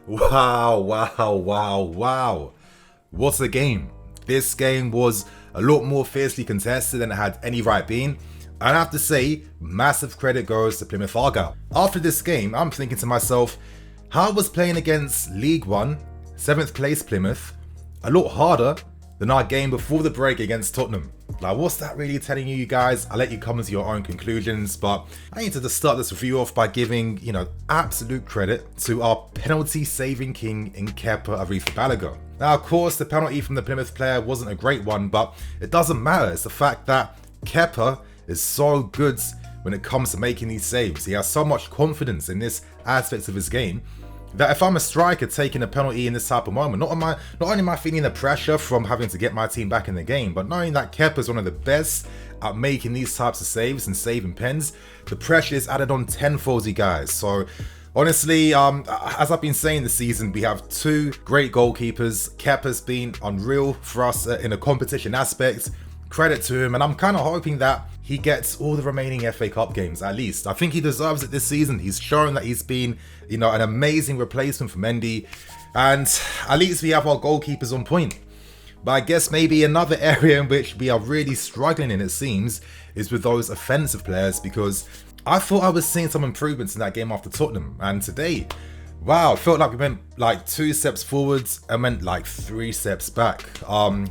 Wow, wow, wow, wow. What a game. This game was a lot more fiercely contested than it had any right being. And I have to say, massive credit goes to Plymouth Argyle. After this game, I'm thinking to myself, how was playing against League One, 7th place Plymouth, a lot harder than our game before the break against Tottenham? Like, what's that really telling you guys? I'll let you come to your own conclusions, but I need to just start this review off by giving, absolute credit to our penalty saving king in Kepa Arrizabalaga. Now, of course, the penalty from the Plymouth player wasn't a great one, but it doesn't matter. It's the fact that Kepa is so good when it comes to making these saves. He has so much confidence in this aspect of his game that if I'm a striker taking a penalty in this type of moment, not only am I feeling the pressure from having to get my team back in the game, but knowing that Kepa is one of the best at making these types of saves and saving pens, the pressure is added on tenfold, you guys. So honestly, as I've been saying this season, we have two great goalkeepers. Kepa's been unreal for us in a competition aspect. Credit to him, and I'm kind of hoping that he gets all the remaining FA Cup games at least. I think he deserves it this season. He's shown that he's been, an amazing replacement for Mendy, and at least we have our goalkeepers on point. But I guess maybe another area in which we are really struggling in, it seems, is with those offensive players, because I thought I was seeing some improvements in that game after Tottenham, and today, wow, it felt like we went like 2 steps forwards and went like 3 steps back.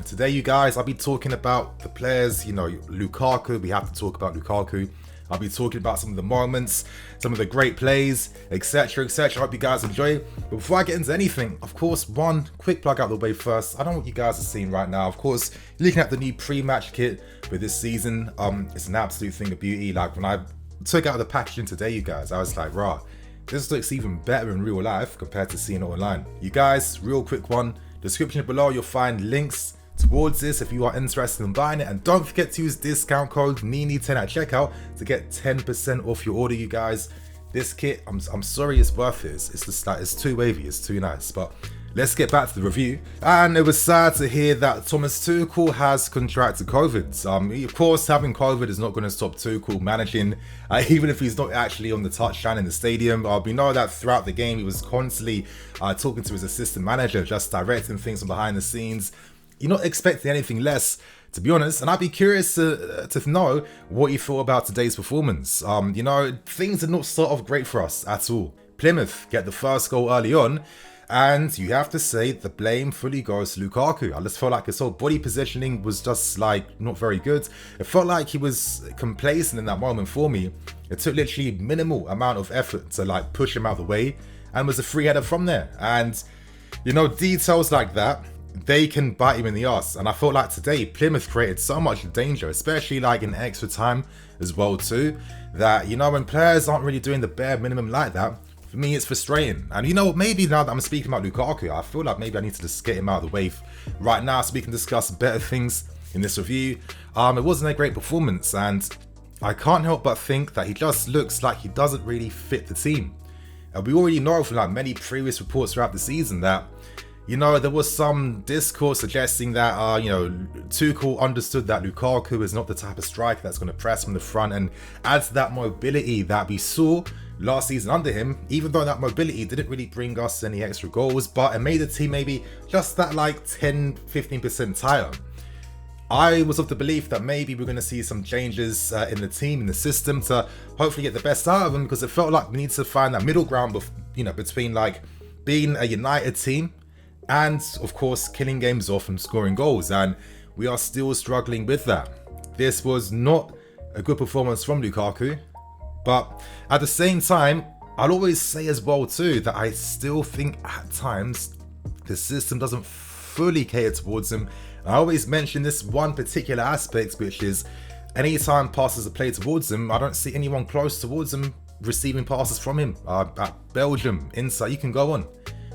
Today, you guys, I'll be talking about the players, Lukaku. We have to talk about Lukaku. I'll be talking about some of the moments, some of the great plays, etc, etc. I hope you guys enjoy. But before I get into anything, of course, one quick plug out the way first. I don't know what you guys are seeing right now. Of course, looking at the new pre-match kit for this season, it's an absolute thing of beauty. Like, when I took out the packaging today, you guys, I was like, rah, this looks even better in real life compared to seeing it online. You guys, real quick one, description below, you'll find links towards this if you are interested in buying it. And don't forget to use discount code NINI10 at checkout to get 10% off your order, you guys. This kit, I'm sorry, it's worth it. It's just like, it's too wavy, it's too nice. But let's get back to the review. And it was sad to hear that Thomas Tuchel has contracted COVID. Of course, having COVID is not going to stop Tuchel managing, even if he's not actually on the touchline in the stadium. We know that throughout the game, he was constantly talking to his assistant manager, just directing things from behind the scenes. You're not expecting anything less, to be honest, and I'd be curious to know what you thought about today's performance. Things did not start off great for us at all. Plymouth get the first goal early on, and you have to say the blame fully goes to Lukaku. I just felt like his whole body positioning was just like not very good. It felt like he was complacent in that moment for me. It took literally minimal amount of effort to like push him out of the way, and was a free header from there. And details like that, they can bite him in the ass. And I felt like today Plymouth created so much danger, especially like in extra time as well too, that when players aren't really doing the bare minimum like that, for me it's frustrating. And maybe now that I'm speaking about Lukaku, I feel like maybe I need to just get him out of the way right now so we can discuss better things in this review. It wasn't a great performance, and I can't help but think that he just looks like he doesn't really fit the team. And we already know from like many previous reports throughout the season that there was some discourse suggesting that, Tuchel understood that Lukaku is not the type of striker that's going to press from the front and add to that mobility that we saw last season under him, even though that mobility didn't really bring us any extra goals, but it made the team maybe just that like 10-15% tighter. I was of the belief that maybe we're going to see some changes in the team, in the system, to hopefully get the best out of them, because it felt like we need to find that middle ground, between like being a united team and of course killing games off and scoring goals, and we are still struggling with that. This was not a good performance from Lukaku, but at the same time, I'll always say as well too that I still think at times the system doesn't fully cater towards him. And I always mention this one particular aspect, which is anytime passes are played towards him, I don't see anyone close towards him receiving passes from him. At Belgium, Inter, you can go on,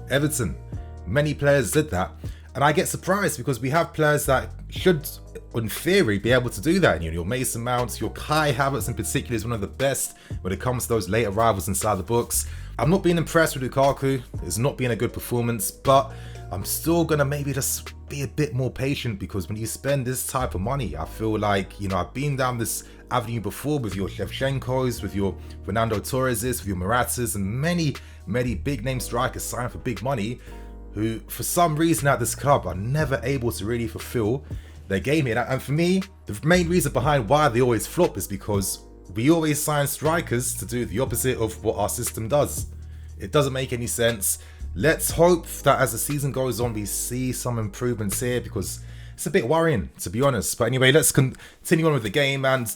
Everton, many players did that, and I get surprised because we have players that should, in theory, be able to do that. Your Mason Mount, your Kai Havertz in particular is one of the best when it comes to those late arrivals inside the box. I'm not being impressed with Lukaku. It's not been a good performance, but I'm still gonna maybe just be a bit more patient, because when you spend this type of money, I feel like, you know, I've been down this avenue before with your Shevchenkos, with your Fernando Torreses, with your Maratas, and many big name strikers signed for big money, who for some reason at this club are never able to really fulfill their game here. And for me, the main reason behind why they always flop is because we always sign strikers to do the opposite of what our system does. It doesn't make any sense. Let's hope that as the season goes on, we see some improvements here, because it's a bit worrying, to be honest. But anyway, let's continue on with the game. And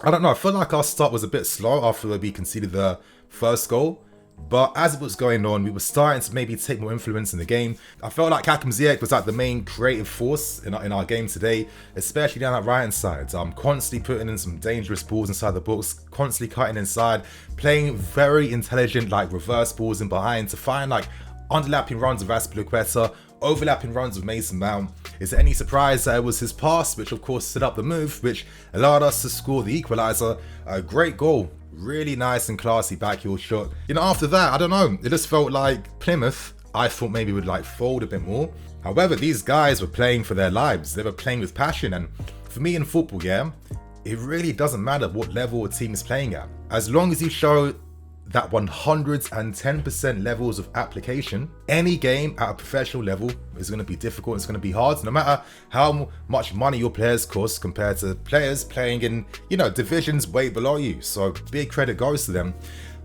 I don't know, I feel like our start was a bit slow after we conceded the first goal. But as it was going on, we were starting to maybe take more influence in the game. I felt like Hakim Ziyech was like the main creative force in our game today, especially down that right-hand side. Constantly putting in some dangerous balls inside the box, constantly cutting inside, playing very intelligent like reverse balls in behind to find like underlapping runs of azpilicueta, overlapping runs of Mason Mount. Is there any surprise that it was his pass, which of course set up the move, which allowed us to score the equaliser? A great goal. Really nice and classy backheel shot. You know, after that, I don't know, it just felt like Plymouth, I thought maybe would like fold a bit more. However, these guys were playing for their lives. They were playing with passion. And for me in football, yeah, it really doesn't matter what level a team is playing at. As long as you show that 110% levels of application, any game at a professional level is going to be difficult. It's going to be hard, no matter how much money your players cost compared to players playing in, you know, divisions way below you. So big credit goes to them.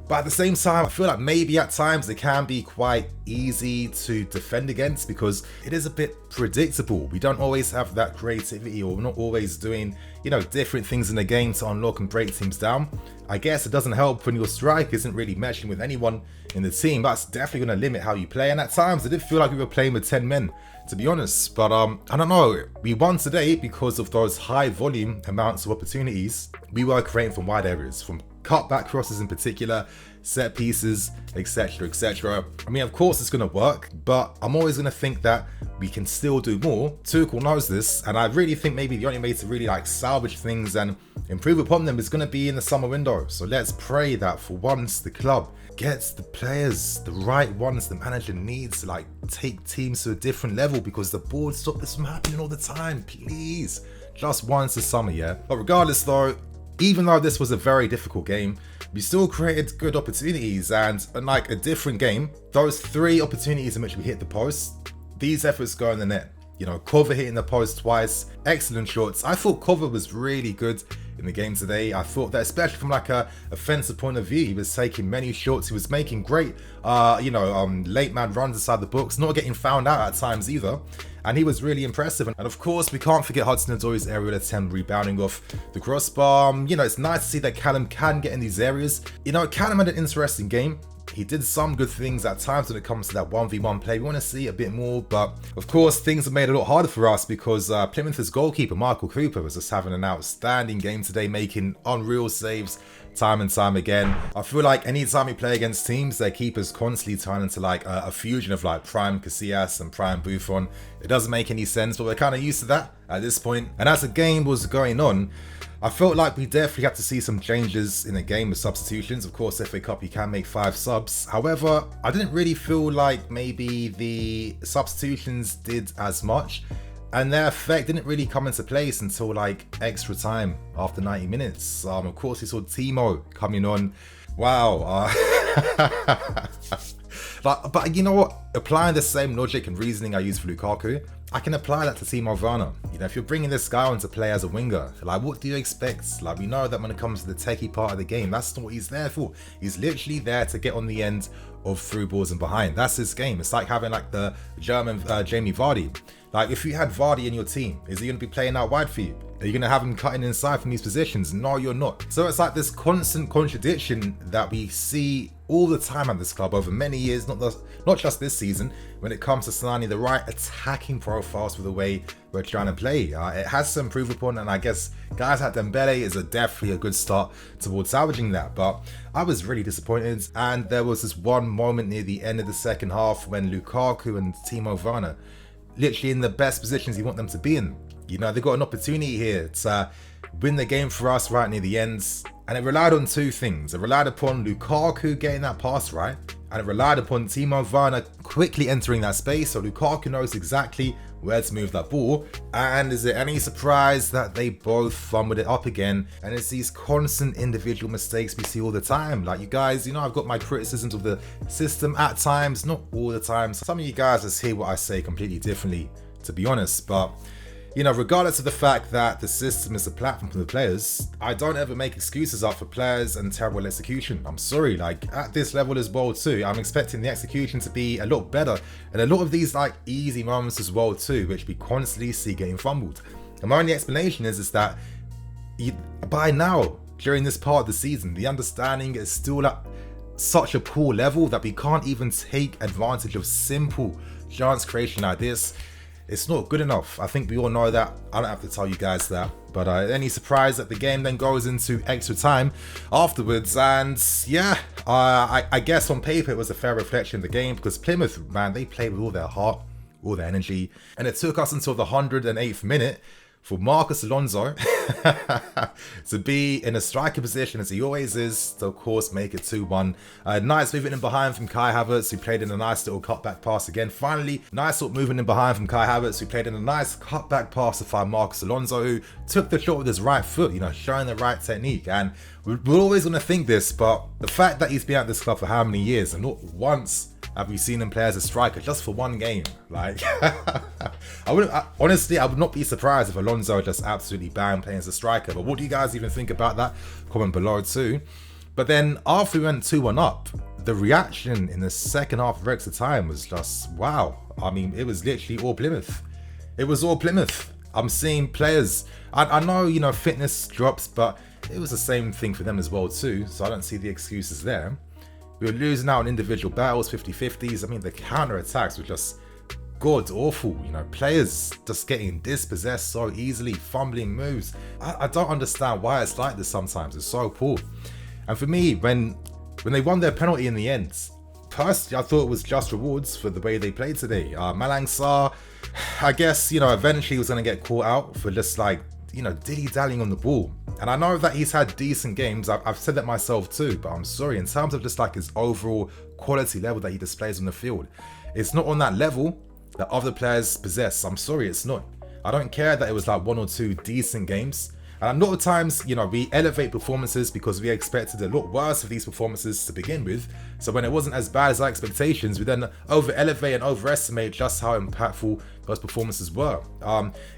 But at the same time, I feel like maybe at times it can be quite easy to defend against, because it is a bit predictable. We don't always have that creativity, or we're not always doing, you know, different things in the game to unlock and break teams down. I guess it doesn't help when your strike isn't really meshing with anyone in the team. That's definitely going to limit how you play. And at times, it did feel like we were playing with 10 men, to be honest. But I don't know. We won today because of those high volume amounts of opportunities we were creating from wide areas, from cutback crosses in particular, set pieces, etc, etc. I mean, of course it's going to work, but I'm always going to think that we can still do more. Tuchel knows this, and I really think maybe the only way to really like salvage things and improve upon them is going to be in the summer window. So let's pray that for once the club gets the players, the right ones the manager needs to like take teams to a different level, because the board stop this from happening all the time, please. Just once this summer, yeah. But regardless though, even though this was a very difficult game, we still created good opportunities. And unlike a different game, those 3 opportunities in which we hit the post, these efforts go in the net. You know, Cover hitting the post twice, excellent shots. I thought Cover was really good in the game today. I thought that, especially from like a offensive point of view, he was taking many shots. He was making great, late man runs inside the box, not getting found out at times either. And he was really impressive. And of course, we can't forget Hudson-Odoi's aerial attempt rebounding off the crossbar. You know, it's nice to see that Callum can get in these areas. You know, Callum had an interesting game. He did some good things at times when it comes to that 1v1 play. We want to see a bit more, but of course things have made it a lot harder for us, because Plymouth's goalkeeper Michael Cooper was just having an outstanding game today, making unreal saves time and time again. I feel like anytime we play against teams, their keepers constantly turn into like a fusion of like prime Casillas and prime Buffon. It doesn't make any sense, but we're kind of used to that at this point. And as the game was going on, I felt like we definitely had to see some changes in the game with substitutions. Of course, FA Cup, you can make 5 subs. However, I didn't really feel like maybe the substitutions did as much, and their effect didn't really come into place until like extra time after 90 minutes. Of course, we saw Timo coming on. Wow. But you know what? Applying the same logic and reasoning I used for Lukaku, I can apply that to Timo Werner. You know, if you're bringing this guy on to play as a winger, like what do you expect? Like, we know that when it comes to the techie part of the game, that's not what he's there for. He's literally there to get on the end of through balls and behind. That's his game. It's like having like the German Jamie Vardy. Like, if you had Vardy in your team, is he going to be playing out wide for you? Are you going to have him cutting inside from these positions? No, you're not. So it's like this constant contradiction that we see all the time at this club over many years, not just this season, when it comes to signing the right attacking profiles for the way we're trying to play. It has to improve upon, and I guess guys like Dembele is definitely a good start towards salvaging that. But I was really disappointed, and there was this one moment near the end of the second half when Lukaku and Timo Werner, literally in the best positions you want them to be in. You know, they got an opportunity here to win the game for us right near the end. And it relied on two things. It relied upon Lukaku getting that pass right, and it relied upon Timo Werner quickly entering that space, so Lukaku knows exactly where to move that ball. And is it any surprise that they both fumbled it up again? And it's these constant individual mistakes we see all the time. Like, you guys, you know, I've got my criticisms of the system at times, not all the time. Some of you guys just hear what I say completely differently, to be honest. But you know, regardless of the fact that the system is a platform for the players, I don't ever make excuses up for players and terrible execution. I'm sorry, like at this level as well too, I'm expecting the execution to be a lot better, and a lot of these like easy moments as well too, which we constantly see getting fumbled. And my only explanation is that by now, during this part of the season, the understanding is still at such a poor level that we can't even take advantage of simple chance creation like this. It's not good enough. I think we all know that. I don't have to tell you guys that. But any surprise that the game then goes into extra time afterwards. And yeah, I guess on paper it was a fair reflection of the game, because Plymouth, man, they played with all their heart, all their energy. And it took us until the 108th minute for Marcus Alonso to be in a striker position, as he always is, to of course make it 2-1. Nice movement in behind from Kai Havertz, who played in a nice little cutback pass again. Finally, nice little movement in behind from Kai Havertz, who played in a nice cutback pass to find Marcus Alonso, who took the shot with his right foot, you know, showing the right technique. And we're always going to think this, but the fact that he's been at this club for how many years, and not once have we seen him play as a striker, just for one game? Like, honestly, I would not be surprised if Alonso just absolutely banned playing as a striker. But what do you guys even think about that? Comment below too. But then after we went 2-1 up, the reaction in the second half of extra time was just wow. I mean, it was literally all Plymouth. It was all Plymouth. I'm seeing players, I know, you know, fitness drops, but it was the same thing for them as well too. So I don't see the excuses there. We were losing out on individual battles, 50-50s. I mean, the counter-attacks were just god awful. You know, players just getting dispossessed so easily, fumbling moves. I don't understand why it's like this sometimes. It's so poor. And for me, when they won their penalty in the end, personally, I thought it was just rewards for the way they played today. Malang Sarr, I guess, you know, eventually was going to get caught out for just like, you know, dilly-dallying on the ball. And I know that he's had decent games, I've said that myself too, but I'm sorry, in terms of just like his overall quality level that he displays on the field, it's not on that level that other players possess. I'm sorry, it's not. I don't care that it was like one or two decent games. And a lot of times, you know, we elevate performances because we expected a lot worse of these performances to begin with. So when it wasn't as bad as our expectations, we then over-elevate and overestimate just how impactful those performances were.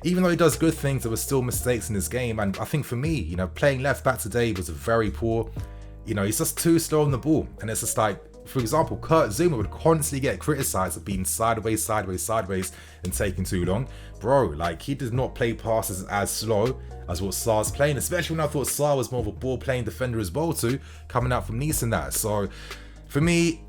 Even though he does good things, there were still mistakes in his game. And I think for me, you know, playing left back today was very poor. You know, he's just too slow on the ball. And it's just like, for example, Kurt Zouma would constantly get criticized of being sideways, and taking too long. Bro, like, he did not play passes as slow as what Sarr's playing, especially when I thought Sarr was more of a ball-playing defender as well too, coming out from Nice and that. So, for me,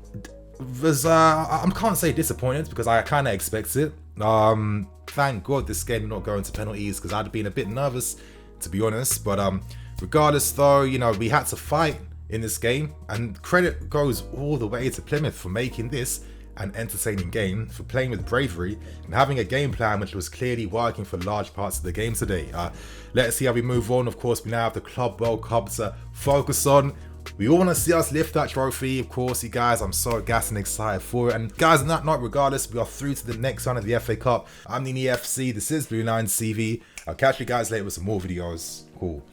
was I can't say disappointed, because I kind of expected it. Thank God this game did not go into penalties, because I'd have been a bit nervous, to be honest. But regardless though, you know, we had to fight in this game, and credit goes all the way to Plymouth for making this an entertaining game, for playing with bravery and having a game plan which was clearly working for large parts of the game today. Let's see how we move on. Of course, we now have the Club World Cup to focus on. We all want to see us lift that trophy, of course, you guys. I'm so gassed and excited for it. And guys, on that note, regardless, we are through to the next round of the FA Cup. I'm the EFC, this is Blue Line CV. I'll catch you guys later with some more videos. Cool.